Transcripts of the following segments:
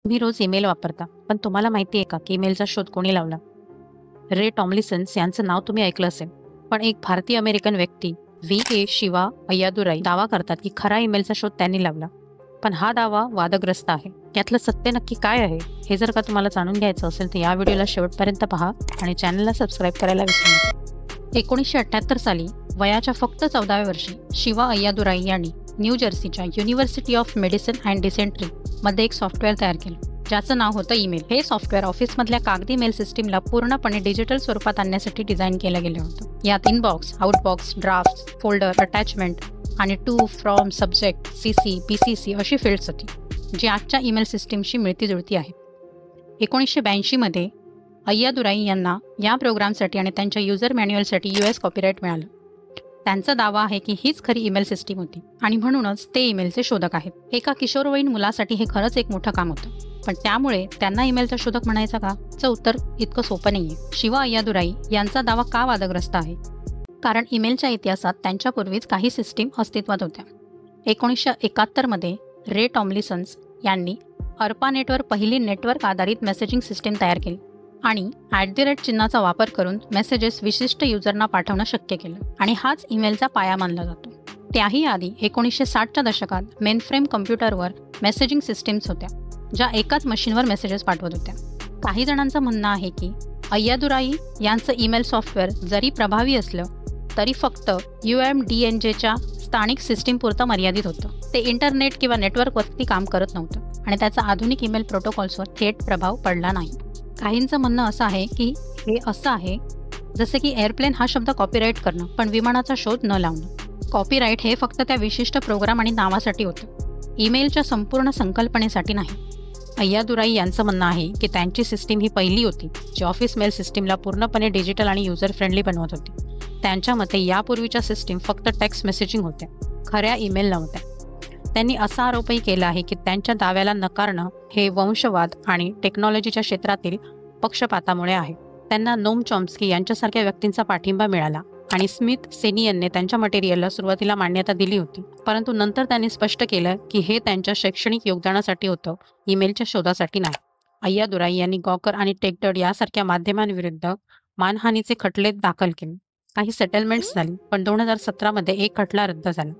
तुम्ही रोज ईमेल वापरता, पण तुम्हाला माहिती आहे का की ईमेलचा शोध कोणी लावला? रे टॉमलिन्सन्स यांचं नाव तुम्ही ऐकलं असेल. पण एक भारतीय अमेरिकन व्यक्ती व्ही.ए. शिवा अय्यादुराई दावा करतात की खरा ईमेलचा शोध त्यांनी लावला. पण हा दावा वादग्रस्त आहे. यातलं सत्य नक्की काय आहे हे जर का तुम्हाला जाणून घ्यायचं असेल तर या व्हिडिओला शेवटपर्यंत पहा आणि चॅनलला सबस्क्राईब करायला विसरू नका. 1978 साली वयाच्या फक्त 14व्या वर्षी शिवा अय्यादुराई यांनी न्यू जर्सीच्या university of medicine and dentistry मध्ये एक सॉफ्टवेअर तयार केलं, ज्याचं नाव होतं ईमेल. हे सॉफ्टवेअर ऑफिसमधल्या कागदी मेल सिस्टीमला पूर्णपणे डिजिटल स्वरूपात आणण्यासाठी डिझाईन केलं गेलं होतं. यात inbox, outbox, draft, folder, attachment आणि to, from, subject, CC, BCC अशी फील्ड्स होती, जी आजच्या ईमेल सिस्टीमशी मिळती जुळती आहे. 1982 मध्ये अय्यादुराई यांना या प्रोग्रामसाठी आणि त्यांच्या युजर मॅन्युअलसाठी US कॉपीराईट मिळालं. त्यांचा दावा आहे की हीच खरी ईमेल सिस्टीम होती आणि म्हणूनच ते ईमेलचे शोधक आहेत. एका किशोरवयीन मुलासाठी हे खरंच एक मोठं काम होतं, पण त्यामुळे त्यांना ईमेलचा शोधक म्हणायचं का? चं उत्तर इतकं सोपं नाहीये. शिवा अय्यादुराई यांचा दावा का वादग्रस्त आहे? कारण ईमेलच्या इतिहासात त्यांच्यापूर्वीच काही सिस्टीम अस्तित्वात होत्या. 1971 मध्ये रे टॉमलिन्सन्स यांनी अर्पानेटवर पहिली नेटवर्क आधारित मेसेजिंग सिस्टीम तयार केली आणि @ चिन्हाचा वापर करून मेसेजेस विशिष्ट युजरना पाठवणं शक्य केलं आणि हाच ईमेलचा पाया मानला जातो. त्याही आधी 1960च्या दशकात मेनफ्रेम कम्प्युटरवर मेसेजिंग सिस्टीम्स होत्या, ज्या एकाच मशीनवर मेसेजेस पाठवत होत्या. काही जणांचं म्हणणं आहे की अय्यादुराई यांचं ईमेल सॉफ्टवेअर जरी प्रभावी असलं तरी फक्त UMDNJच्या स्थानिक सिस्टीमपुरतं मर्यादित होतं. ते इंटरनेट किंवा नेटवर्कवरती काम करत नव्हतं आणि त्याचा आधुनिक ईमेल प्रोटोकॉल्सवर थेट प्रभाव पडला नाही. काहींचं म्हणणं असं आहे की हे असं आहे जसे की एअरप्लेन हा शब्द कॉपीराईट करणं पण विमानाचा शोध न लावणं. कॉपीराईट हे फक्त त्या विशिष्ट प्रोग्राम आणि नावासाठी होतं, ईमेलच्या संपूर्ण संकल्पनेसाठी नाही. अय्यादुराई यांचं म्हणणं आहे की त्यांची सिस्टीम ही पहिली होती जी ऑफिस मेल सिस्टीमला पूर्णपणे डिजिटल आणि युजर फ्रेंडली बनवत होती. त्यांच्या मते यापूर्वीच्या सिस्टीम फक्त टेक्स्ट मेसेजिंग होत्या, खऱ्या ईमेल नव्हत्या. त्यांनी असा आरोपही केला आहे की त्यांच्या दाव्याला नकारणं हे वंशवाद आणि टेक्नॉलॉजीच्या क्षेत्रातील पक्षपातामुळे आहे. त्यांना नोम चॉम्स्की यांच्यासारख्या व्यक्तींचा पाठिंबा मिळाला आणि स्मिथ सेनियनने त्यांच्या मटेरियलला सुरुवातीला मान्यता दिली होती, परंतु नंतर त्यांनी स्पष्ट केलं की हे त्यांच्या शैक्षणिक योगदानासाठी होतं, ईमेलच्या शोधासाठी नाही. अय्यादुराई यांनी गॉकर आणि टेकडड यासारख्या माध्यमांविरुद्ध मानहानीचे खटले दाखल केले. काही सेटलमेंट्स झाली, पण 2017 मध्ये एक खटला रद्द झाला.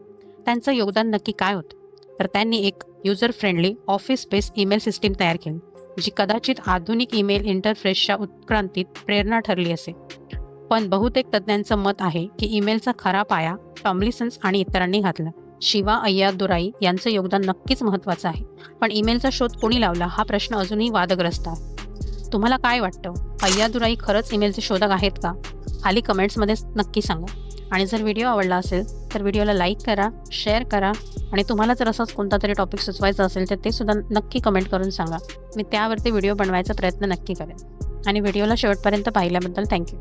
त्यांचं योगदान नक्की काय होतं? तर त्यांनी एक user friendly office based email system तयार केली, जी कदाचित आधुनिक ईमेल इंटरफेसच्या उत्क्रांतीत प्रेरणा ठरली असेल. पण बहुतेक तज्ज्ञांचं मत आहे की ईमेलचा खरा पाया टॉमलिन्सन्स आणि इतरांनी घातला. शिवा अय्यादुराई यांचं योगदान नक्कीच महत्त्वाचं आहे, पण ईमेलचा शोध कोणी लावला हा प्रश्न अजूनही वादग्रस्त आहे. तुम्हाला काय वाटतं? अय्यादुराई खरंच ईमेलचे शोधक आहेत का? खाली कमेंट्समध्ये नक्की सांगा. आणि जर व्हिडिओ आवडला असेल तर व्हिडिओला लाईक करा, शेअर करा आणि तुम्हाला जर असाच कोणता तरी टॉपिक सुचवायचा असेल तर ते सुद्धा नक्की कमेंट करून सांगा. मी त्यावरती व्हिडिओ बनवायचा प्रयत्न नक्की करेन. आणि व्हिडिओला शेवटपर्यंत पाहिल्याबद्दल थँक्यू.